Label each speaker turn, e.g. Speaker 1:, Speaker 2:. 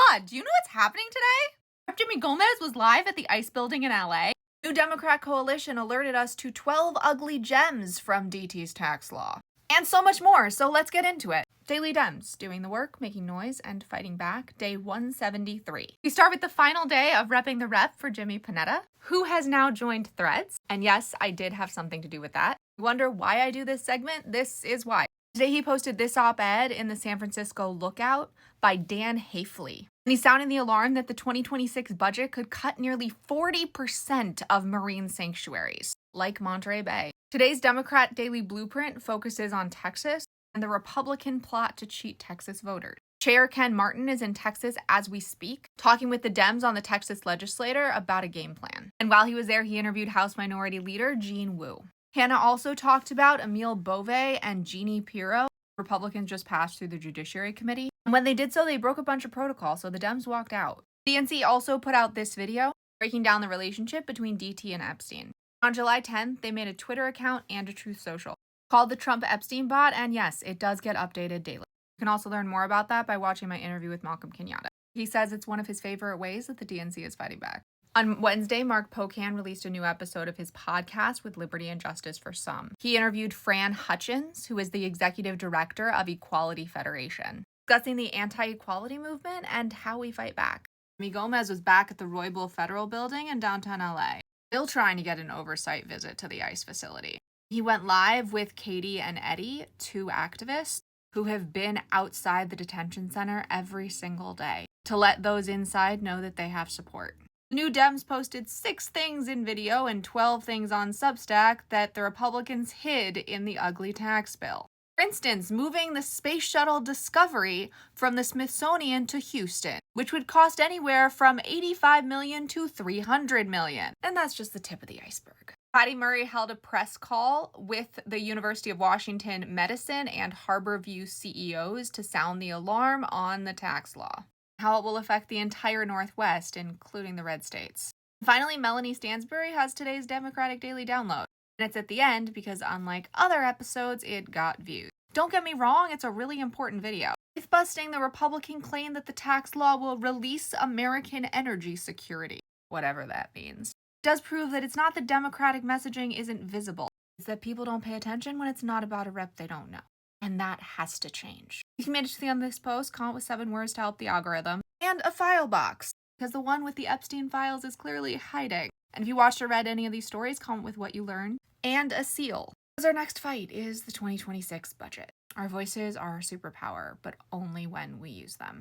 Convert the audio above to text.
Speaker 1: God, do you know what's happening today? Jimmy Gomez was live at the ICE building in LA. New Democrat coalition alerted us to 12 ugly gems from DT's tax law. And so much more, so let's get into it. Daily Dems, doing the work, making noise, and fighting back, day 173. We start with the final day of repping the rep for Jimmy Panetta, who has now joined Threads. And yes, I did have something to do with that. You wonder why I do this segment? This is why. Today he posted this op-ed in the San Francisco Lookout by Dan Hafley. And he's sounding the alarm that the 2026 budget could cut nearly 40% of marine sanctuaries, like Monterey Bay. Today's Democrat Daily Blueprint focuses on Texas and the Republican plot to cheat Texas voters. Chair Ken Martin is in Texas as we speak, talking with the Dems on the Texas legislature about a game plan. And while he was there, he interviewed House Minority Leader Jean Wu. Hannah also talked about Emile Beauvais and Jeannie Pirro. Republicans just passed through the Judiciary Committee. And when they did so, they broke a bunch of protocol, so the Dems walked out. DNC also put out this video breaking down the relationship between DT and Epstein. On July 10th, they made a Twitter account and a Truth Social called the Trump Epstein bot, and yes, it does get updated daily. You can also learn more about that by watching my interview with Malcolm Kenyatta. He says it's one of his favorite ways that the DNC is fighting back. On Wednesday, Mark Pocan released a new episode of his podcast with Liberty and Justice for Some. He interviewed Fran Hutchins, who is the executive director of Equality Federation, discussing the anti-equality movement and how we fight back. Jimmy Gomez was back at the Roybal Federal Building in downtown LA, still trying to get an oversight visit to the ICE facility. He went live with Katie and Eddie, two activists who have been outside the detention center every single day, to let those inside know that they have support. The New Dems posted 6 things in video and 12 things on Substack that the Republicans hid in the ugly tax bill. For instance, moving the Space Shuttle Discovery from the Smithsonian to Houston, which would cost anywhere from $85 million to $300 million. And that's just the tip of the iceberg. Patty Murray held a press call with the University of Washington Medicine and Harborview CEOs to sound the alarm on the tax law, how it will affect the entire Northwest, including the red states. Finally, Melanie Stansbury has today's Democratic Daily Download. And it's at the end because, unlike other episodes, it got views. Don't get me wrong, it's a really important video. Myth-busting the Republican claim that the tax law will release American energy security, whatever that means. It does prove that it's not that Democratic messaging isn't visible. It's that people don't pay attention when it's not about a rep they don't know. And that has to change. If you made it to the end of this post, comment with 7 words to help the algorithm. And a file box, because the one with the Epstein files is clearly hiding. And if you watched or read any of these stories, comment with what you learned. And a seal. Because our next fight is the 2026 budget. Our voices are our superpower, but only when we use them.